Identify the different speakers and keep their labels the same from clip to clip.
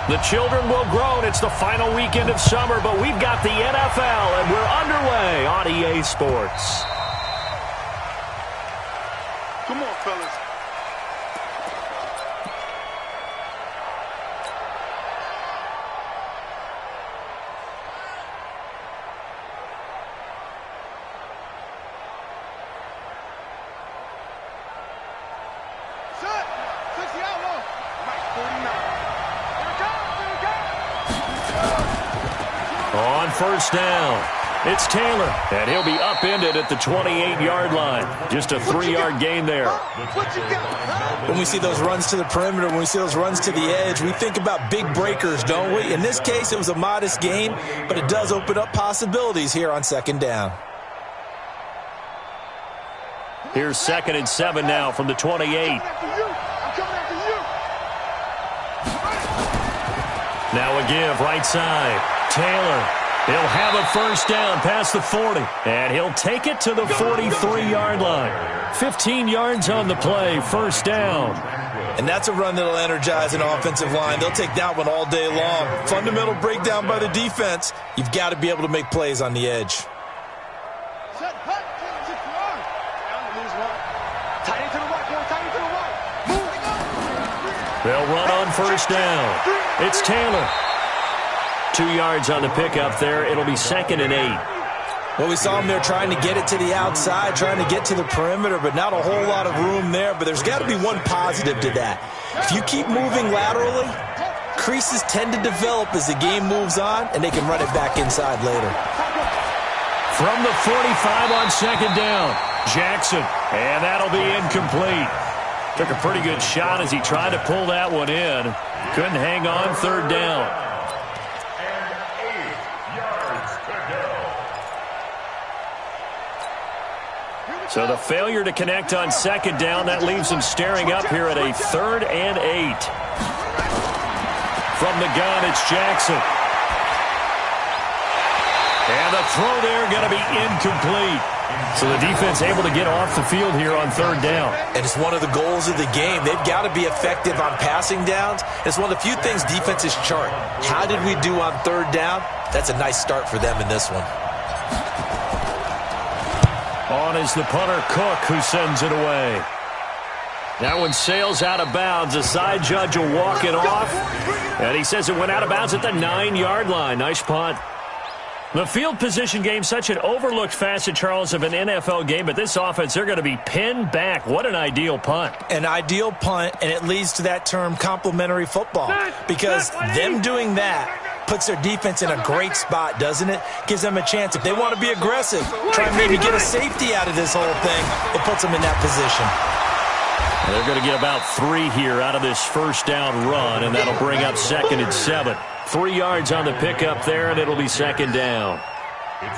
Speaker 1: The children will groan. It's the final weekend of summer, but we've got the NFL, and we're underway on EA Sports.
Speaker 2: Come on, fellas.
Speaker 1: On first down, it's Taylor, and he'll be upended at the 28-yard line. Just a 3-yard gain there.
Speaker 3: When we see those runs to the perimeter, when we see those runs to the edge, we think about big breakers, don't we? In this case, it was a modest gain, but it does open up possibilities here on second down.
Speaker 1: Here's 2nd and 7 now from the 28. Now a give, right side. Taylor, he'll have a first down past the 40, and he'll take it to the 43-yard line. 15 yards on the play, first down.
Speaker 3: And that's a run that'll energize an offensive line. They'll take that one all day long. Fundamental breakdown by the defense. You've got to be able to make plays on the edge.
Speaker 1: They'll run on first down. It's Taylor. 2 yards on the pickup there. It'll be 2nd and 8.
Speaker 3: Well, we saw him there trying to get it to the outside, trying to get to the perimeter, but not a whole lot of room there. But there's got to be one positive to that. If you keep moving laterally, creases tend to develop as the game moves on, and they can run it back inside later.
Speaker 1: From the 45 on second down, Jackson, and that'll be incomplete. Took a pretty good shot as he tried to pull that one in. Couldn't hang on, third down. So the failure to connect on second down, that leaves him staring up here at a 3rd and 8. From the gun, it's Jackson. And the throw there going to be incomplete. So the defense able to get off the field here on third down.
Speaker 3: And it's one of the goals of the game. They've got to be effective on passing downs. It's one of the few things defenses chart. How did we do on third down? That's a nice start for them in this one.
Speaker 1: On is the punter, Cook, who sends it away. That one sails out of bounds. The side judge will walk it off. And he says it went out of bounds at the 9-yard line. Nice punt. The field position game, such an overlooked facet, Charles, of an NFL game, but this offense, they're going to be pinned back. What an ideal punt.
Speaker 3: An ideal punt, and it leads to that term complementary football, because them doing that puts their defense in a great spot, doesn't it? Gives them a chance. If they want to be aggressive, try and maybe get a safety out of this whole thing, it puts them in that position.
Speaker 1: They're going to get about 3 here out of this first down run, and that'll bring up 2nd and 7. 3 yards on the pickup there, and it'll be 2nd down.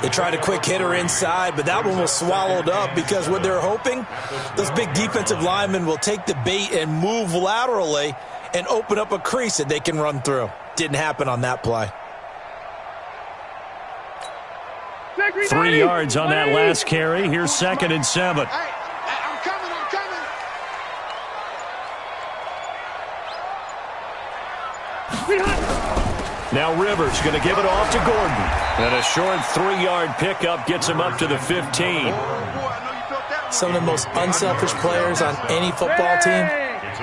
Speaker 3: They tried a quick hitter inside, but that one was swallowed up because what they're hoping, those big defensive linemen will take the bait and move laterally and open up a crease that they can run through. Didn't happen on that play.
Speaker 1: 3 yards on that last carry. Here's 2nd and 7. Now Rivers going to give it off to Gordon. And a short 3-yard pickup gets him up to the 15.
Speaker 3: Some of the most unselfish players on any football team,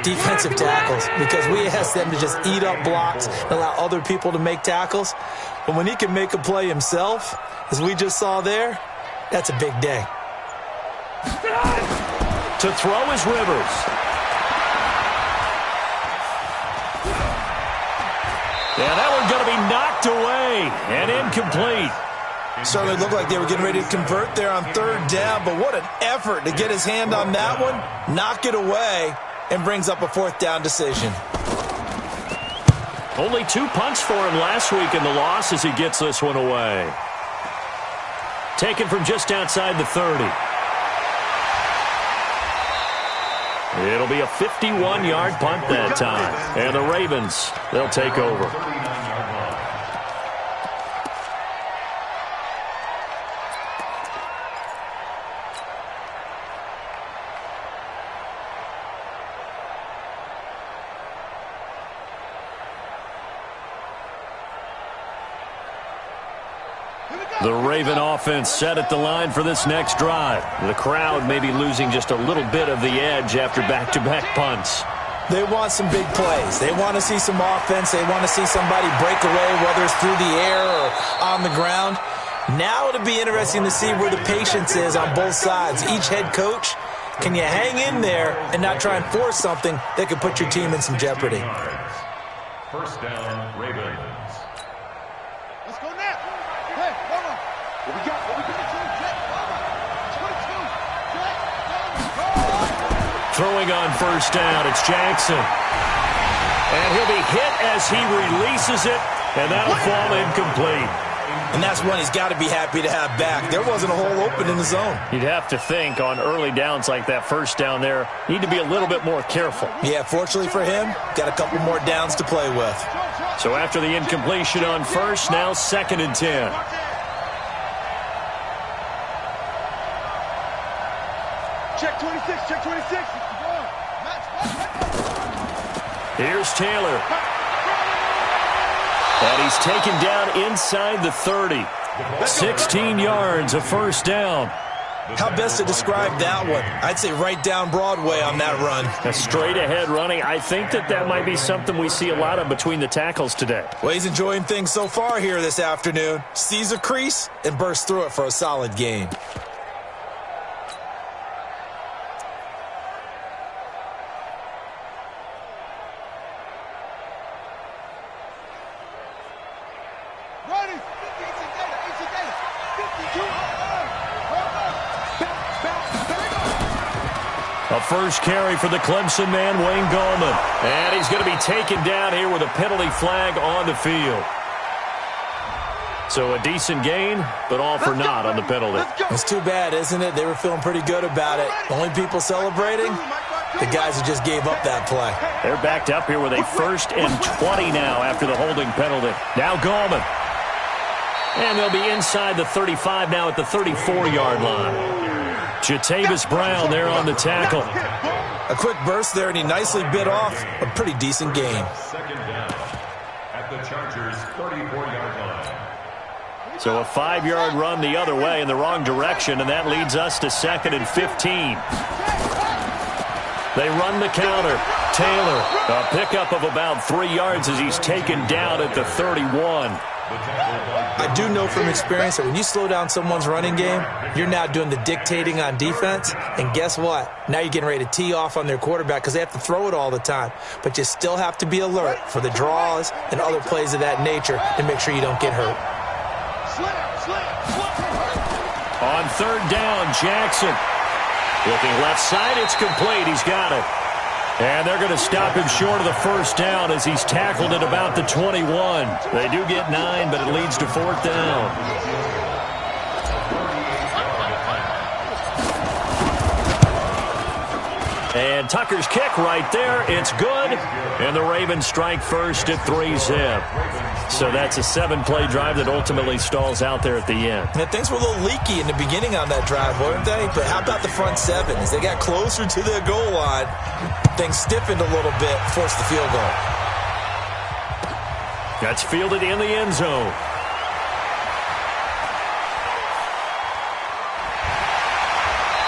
Speaker 3: defensive tackles, because we ask them to just eat up blocks and allow other people to make tackles. But when he can make a play himself, as we just saw there, that's a big day.
Speaker 1: To throw is Rivers. Yeah, that one's going to be knocked away and incomplete.
Speaker 3: Certainly looked like they were getting ready to convert there on third down, but what an effort to get his hand on that one, knock it away, and brings up a 4th down decision.
Speaker 1: Only 2 punts for him last week in the loss as he gets this one away. Taken from just outside the 30. It'll be a 51-yard punt that time. And the Ravens, they'll take over. The Raven offense set at the line for this next drive. The crowd may be losing just a little bit of the edge after back-to-back punts.
Speaker 3: They want some big plays. They want to see some offense. They want to see somebody break away, whether it's through the air or on the ground. Now it'll be interesting to see where the patience is on both sides. Each head coach, can you hang in there and not try and force something that could put your team in some jeopardy?
Speaker 4: First down, Ravens.
Speaker 2: Let's go now. Hey, hold on. What we got? What we got?
Speaker 1: Throwing on first down, it's Jackson. And he'll be hit as he releases it, and that'll fall incomplete.
Speaker 3: And that's one he's got to be happy to have back. There wasn't a hole open in the zone.
Speaker 1: You'd have to think on early downs like that first down there, need to be a little bit more careful.
Speaker 3: Yeah, fortunately for him, got a couple more downs to play with.
Speaker 1: So after the incompletion on first, now 2nd and 10.
Speaker 2: Check 26, check 26.
Speaker 1: Here's Taylor. And he's taken down inside the 30. 16 yards, a first down.
Speaker 3: How best to describe that one? I'd say right down Broadway on that run.
Speaker 1: A straight-ahead running. I think that might be something we see a lot of between the tackles today.
Speaker 3: Well, he's enjoying things so far here this afternoon. Sees a crease and bursts through it for a solid gain.
Speaker 1: A first carry for the Clemson man, Wayne Gallman. And he's going to be taken down here with a penalty flag on the field. So a decent gain, but all for naught on the penalty.
Speaker 3: It's too bad, isn't it? They were feeling pretty good about it. Only people celebrating, the guys who just gave up that play.
Speaker 1: They're backed up here with a 1st and 20 now after the holding penalty. Now Gallman. And they'll be inside the 35 now at the 34-yard line. Jatavis Brown there on the tackle.
Speaker 3: A quick burst there, and he nicely bit off a pretty decent gain.
Speaker 4: 2nd down at the Chargers' 34-yard line.
Speaker 1: So a 5-yard run the other way in the wrong direction, and that leads us to 2nd and 15. They run the counter. Taylor, a pickup of about 3 yards as he's taken down at the 31.
Speaker 3: I do know from experience that when you slow down someone's running game, you're now doing the dictating on defense. And guess what? Now you're getting ready to tee off on their quarterback because they have to throw it all the time. But you still have to be alert for the draws and other plays of that nature to make sure you don't get hurt.
Speaker 1: On 3rd down, Jackson. Looking left side, it's complete. He's got it. And they're going to stop him short of the first down as he's tackled at about the 21. They do get 9, but it leads to 4th down. And Tucker's kick right there. It's good. And the Ravens strike first at 3-zip. So that's a 7-play drive that ultimately stalls out there at the end.
Speaker 3: And things were a little leaky in the beginning on that drive, weren't they? But how about the front 7? As they got closer to the goal line, things stiffened a little bit, forced the field goal.
Speaker 1: That's fielded in the end zone.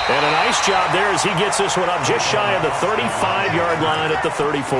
Speaker 1: And a nice job there as he gets this one up just shy of the 35-yard line at the 34.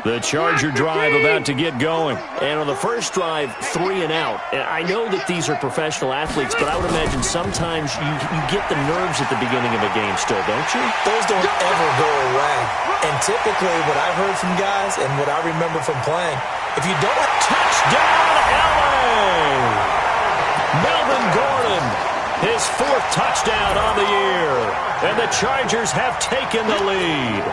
Speaker 1: The Charger drive about to get going. And on the first drive, 3 and out. And I know that these are professional athletes, but I would imagine sometimes you get the nerves at the beginning of a game still, don't you?
Speaker 3: Those don't ever go away. And typically what I've heard from guys and what I remember from playing, if you don't...
Speaker 1: Touchdown, LA! Melvin Gordon, his 4th touchdown on the year. And the Chargers have taken the lead.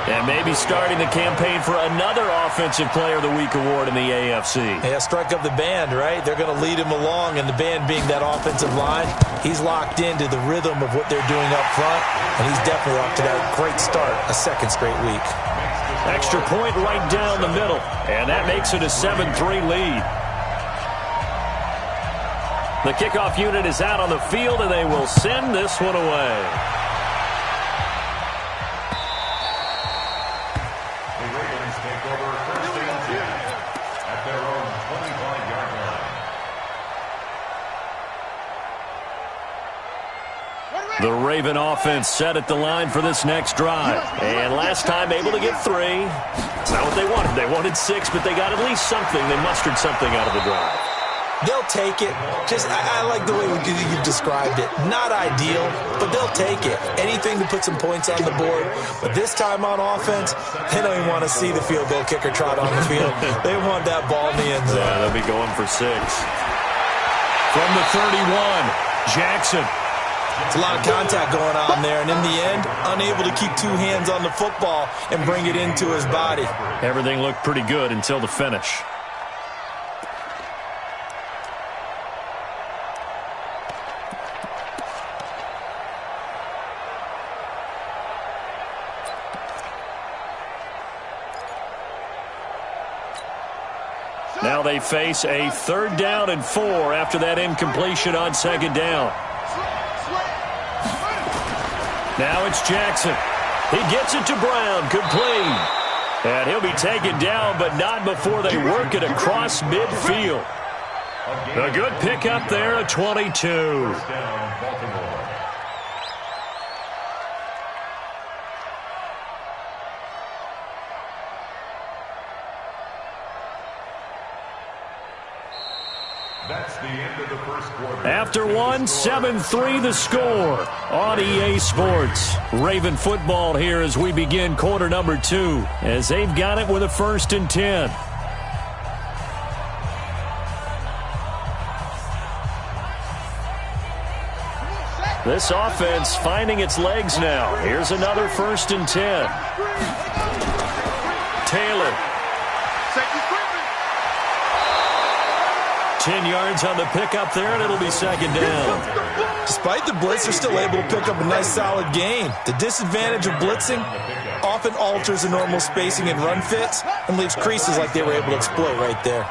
Speaker 1: And maybe starting the campaign for another Offensive Player of the Week award in the AFC.
Speaker 3: Yeah, strike up the band, right? They're going to lead him along, and the band being that offensive line, he's locked into the rhythm of what they're doing up front, and he's definitely off to that great start, a second straight week.
Speaker 1: Extra point right down the middle, and that makes it a 7-3 lead. The kickoff unit is out on the field, and they will send this one away.
Speaker 4: The Ravens take over first and 10 at their own 25-yard line.
Speaker 1: The Raven offense set at the line for this next drive. And last time able to get 3. It's not what they wanted. They wanted 6, but they got at least something. They mustered something out of the drive.
Speaker 3: They'll take it. I like the way you've described it. Not ideal, but they'll take it. Anything to put some points on the board. But this time on offense, they don't even want to see the field goal kicker trot on the field. They want that ball in the end zone.
Speaker 1: Yeah, they'll be going for 6. From the 31, Jackson.
Speaker 3: It's a lot of contact going on there, and in the end, unable to keep 2 hands on the football and bring it into his body.
Speaker 1: Everything looked pretty good until the finish. Now they face a 3rd down and 4 after that incompletion on 2nd down. Now it's Jackson. He gets it to Brown, complete. And he'll be taken down, but not before they work it across midfield. A good pickup there, a 22.
Speaker 4: First down, Baltimore. That's the end of the first quarter.
Speaker 1: After one, 7-3 the score on EA Sports. Raven football here as we begin quarter number 2, as they've got it with a 1st and 10. This offense finding its legs now. Here's another 1st and 10. Taylor. 10 yards on the pickup there, and it'll be 2nd down.
Speaker 3: Despite the blitz, they're still able to pick up a nice solid gain. The disadvantage of blitzing often alters the normal spacing and run fits and leaves creases like they were able to exploit right there.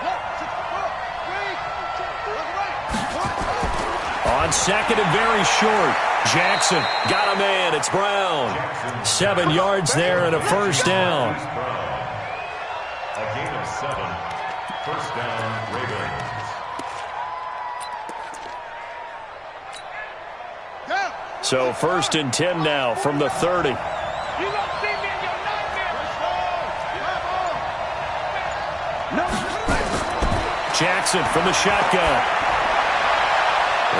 Speaker 1: On 2nd and very short, Jackson got a man. It's Brown. 7 yards there and a 1st down.
Speaker 4: A gain of 7. 1st down, Ravens.
Speaker 1: So 1st and 10 now from the 30. Jackson from the shotgun.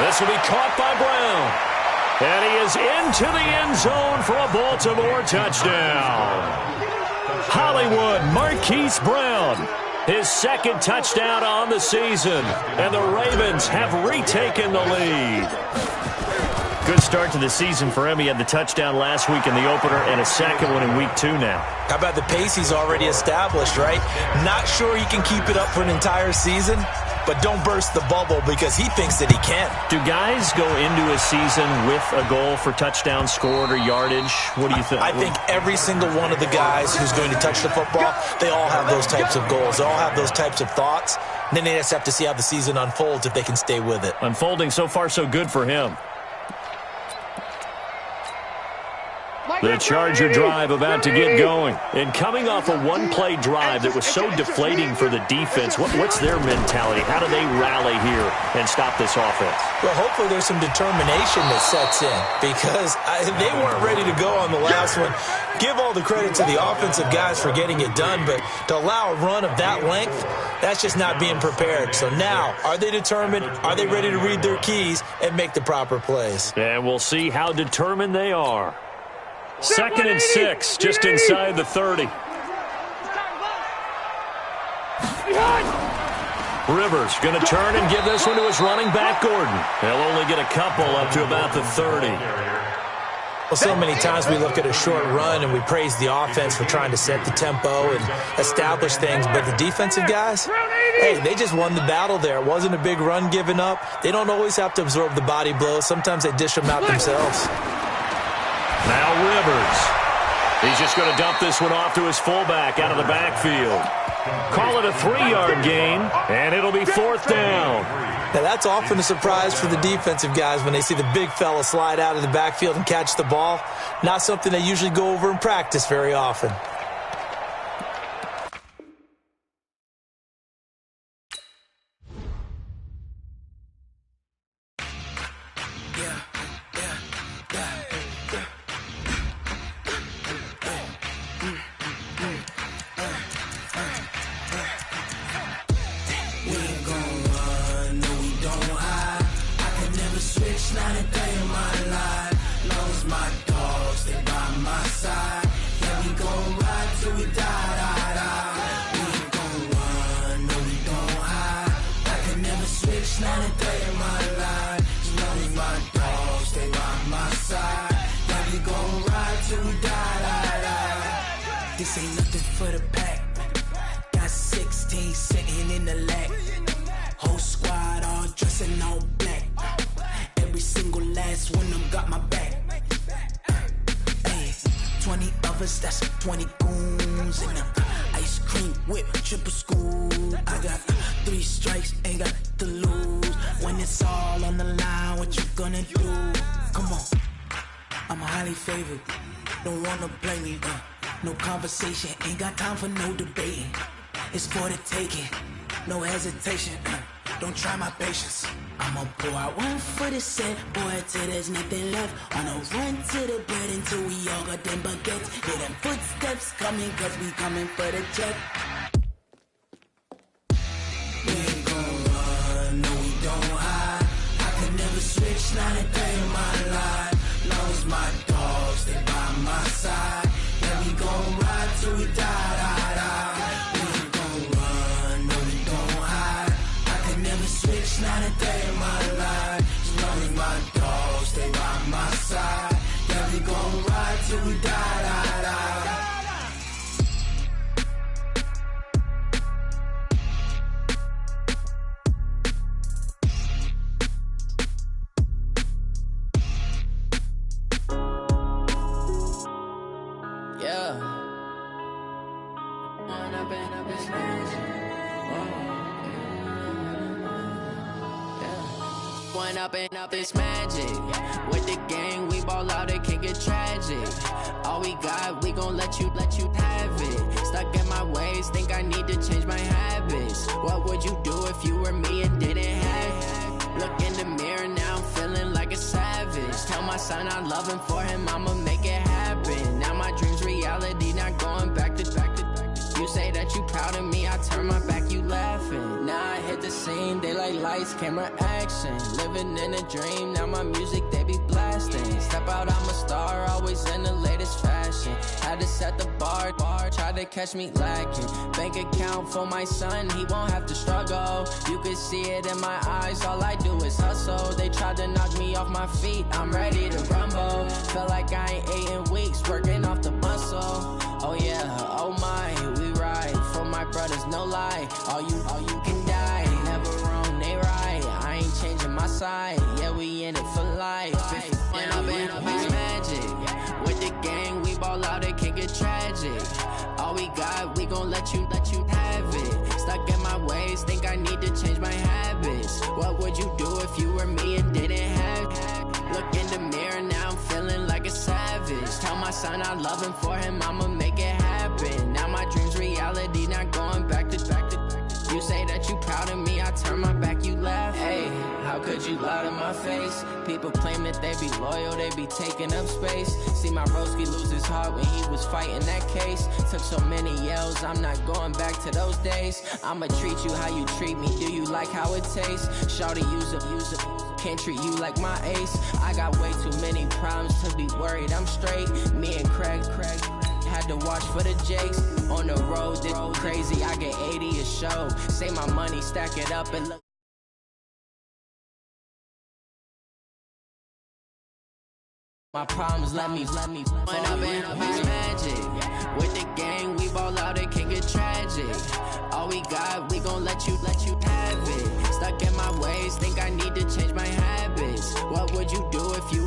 Speaker 1: This will be caught by Brown. And he is into the end zone for a Baltimore touchdown. Hollywood Marquise Brown, his 2nd touchdown on the season. And the Ravens have retaken the lead. Good start to the season for him. He had the touchdown last week in the opener and a 2nd one in week 2 now.
Speaker 3: How about the pace he's already established, right? Not sure he can keep it up for an entire season, but don't burst the bubble because he thinks that he can.
Speaker 1: Do guys go into a season with a goal for touchdown scored or yardage? What do you think?
Speaker 3: I think every single one of the guys who's going to touch the football, they all have those types of goals. They all have those types of thoughts. And then they just have to see how the season unfolds if they can stay with it.
Speaker 1: Unfolding so far so good for him. The Charger drive about to get going. And coming off a one-play drive that was so deflating for the defense, what's their mentality? How do they rally here and stop this offense?
Speaker 3: Well, hopefully there's some determination that sets in because they weren't ready to go on the last one. Give all the credit to the offensive guys for getting it done, but to allow a run of that length, that's just not being prepared. So now, are they determined? Are they ready to read their keys and make the proper plays?
Speaker 1: And we'll see how determined they are. 2nd and 6, just inside the 30. Rivers going to turn and give this one to his running back, Gordon. He'll only get a couple up to about the 30.
Speaker 3: Well, so many times we look at a short run and we praise the offense for trying to set the tempo and establish things, but the defensive guys, hey, they just won the battle there. It wasn't a big run given up. They don't always have to absorb the body blows. Sometimes they dish them out themselves.
Speaker 1: Now Rivers. He's just going to dump this one off to his fullback out of the backfield. Call it a 3-yard gain, and it'll be 4th down.
Speaker 3: Now, that's often a surprise for the defensive guys when they see the big fella slide out of the backfield and catch the ball. Not something they usually go over in practice very often.
Speaker 5: This ain't nothing for the pack. Got 16 sitting in the lap. Whole squad all dressing all black. Every single last one of them got my back. Hey, 20 of us, that's 20 goons in them. Ice cream whip, triple school. I got 3 strikes, ain't got to lose. When it's all on the line, what you gonna do? Come on, I'm highly favored. Don't wanna blame me, no conversation, ain't got time for no debating. It's for the taking, no hesitation, don't try my patience. I'ma pour out one for the set, boy, till there's nothing left. On a run to the bread until we all got them baguettes. Hear them footsteps coming, cause we coming for the check. We ain't gon' run, no we don't hide. I can never switch, not a day in my life. Long as my dogs, they by my side. Yeah, we gon' ride till we die. We ain't gon' run, no we don't hide. I can never switch, not a day in my life. As long as my dogs stay by my side. Yeah, we gon' ride till we die. Up this magic with the gang, we ball out, it can get tragic. All we got, we gon' let you have it. Stuck in my ways, think I need to change my habits. What would you do if you were me and didn't have it? Look in the mirror now, I'm feeling like a savage. Tell my son I love him, for him I'ma make it happen. Now my dream's reality, not going back to. You say that you proud of me, I turn my back, you laughing. Now I hit the scene, daylight lights, camera action. Living in a dream, now my music, they be blasting. Step out, I'm a star, always in the latest fashion. Had to set the bar, try to catch me lacking. Bank account for my son, he won't have to struggle. You can see it in my eyes, all I do is hustle. They tried to knock me off my feet, I'm ready to rumble. Felt like I ain't ate in weeks, working off the muscle. Oh yeah, oh my, we ride for my brothers, no lie. All you can die, never wrong, they right. I ain't changing my side, yeah, we in it for life. When I've been up is magic. With the gang, we ball out, it can get tragic. All we got, we gon' let you have it. Stuck in my ways, think I need to change my habits. What would you do if you were me and didn't have it? Look in the mirror, now I'm feeling like a savage. Tell my son I love him, for him I'ma make it happen. Now my dream's reality, not going back to. You say that you proud of me, I turn my back, you laugh. Hey, how could you lie to my face? People claim that they be loyal, they be taking up space. See my broski lose his heart when he was fighting that case. Took so many yells, I'm not going back to those days. I'ma treat you how you treat me, do you like how it tastes? Shawty, use it. Can't treat you like my ace. I got way too many problems to be worried, I'm straight. Me and Craig had to watch for the Jakes. On the road, this crazy, I get 80 a show. Save my money, stack it up and look. My problems let me When up in a bitch magic. With the gang, we ball out, it can get tragic. All we got, we gon' let you have it. Stuck in my ways, think I need to change my habits. What would you do if you